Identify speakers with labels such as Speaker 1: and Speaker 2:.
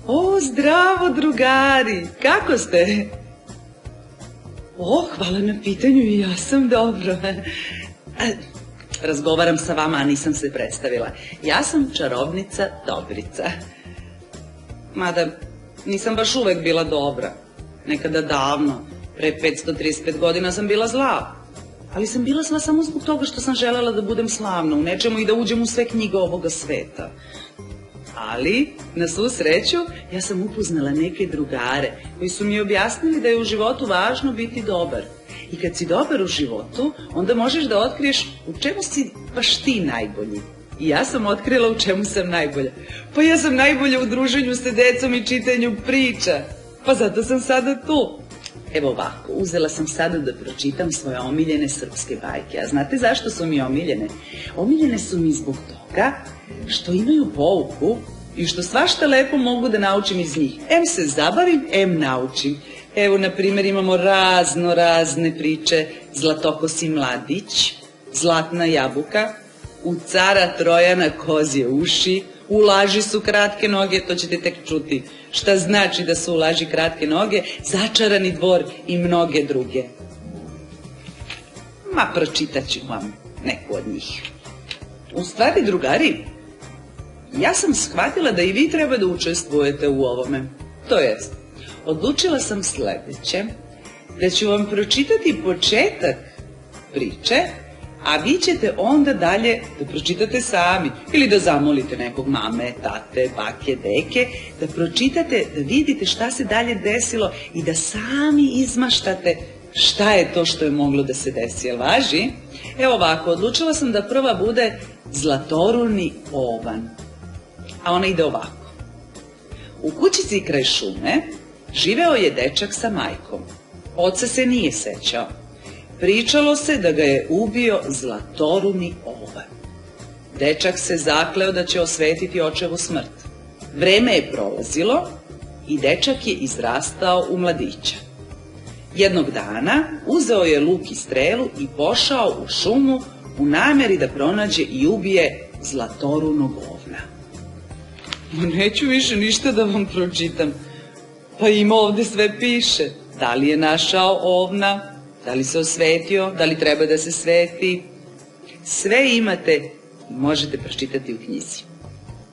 Speaker 1: O, zdravo, drugari, kako ste? O, hvala na pitanju i ja sam dobro. Razgovaram sa vama, a nisam se predstavila. Ja sam čarobnica Dobrica. Mada, nisam baš uvek bila dobra. Nekada davno, pre 535 godina sam bila zla. Ali sam bila zla samo zbog toga što sam želela da budem slavna u nečemu i da uđem u sve knjige ovoga sveta. Ali, na svu sreću, ja sam upoznala neke drugare koji su mi objasnili da je u životu važno biti dobar. I kad si dobar u životu, onda možeš da otkriješ u čemu si baš ti najbolji. I ja sam otkrila u čemu sam najbolja. Pa ja sam najbolja u druženju sa decom i čitanju priča. Pa zato sam sada tu. Evo ovako, uzela sam sada da pročitam svoje omiljene srpske bajke. A znate zašto su mi omiljene? Omiljene su mi zbog toga što imaju pouku i što svašta lepo mogu da naučim iz njih. Em se zabavim, em naučim. Evo, na primjer, imamo razne priče. Zlatokosi mladić, Zlatna jabuka, u cara Trojana kozje uši, u laži su kratke noge, to ćete tek čuti šta znači da su u laži kratke noge, Začarani dvor i mnoge druge. Ma, pročitat ću vam neku od njih. U stvari, drugari, ja sam shvatila da i vi treba da učestvujete u ovome. To jest, odlučila sam sledeće, da ću vam pročitati početak priče, a vi ćete onda dalje da pročitate sami ili da zamolite nekog mame, tate, bake, deke, da pročitate, da vidite šta se dalje desilo i da sami izmaštate šta je to što je moglo da se desi. Jel važi? Evo ovako, odlučila sam da prva bude Zlatoruni ovan. A ona ide ovako. U kućici kraj šume živeo je dečak sa majkom. Oca se nije sećao. Pričalo se da ga je ubio Zlatoruni ovan. Dečak se zakleo da će osvetiti očevu smrt. Vreme je prolazilo i dečak je izrastao u mladića. Jednog dana uzeo je luk i strelu i pošao u šumu u nameri da pronađe i ubije Zlatorunog ovna. Neću više ništa da vam pročitam. Pa ima ovde sve piše. Da li je našao ovna? Da li se osvetio? Da li treba da se sveti? Sve imate i možete pročitati u knjizi.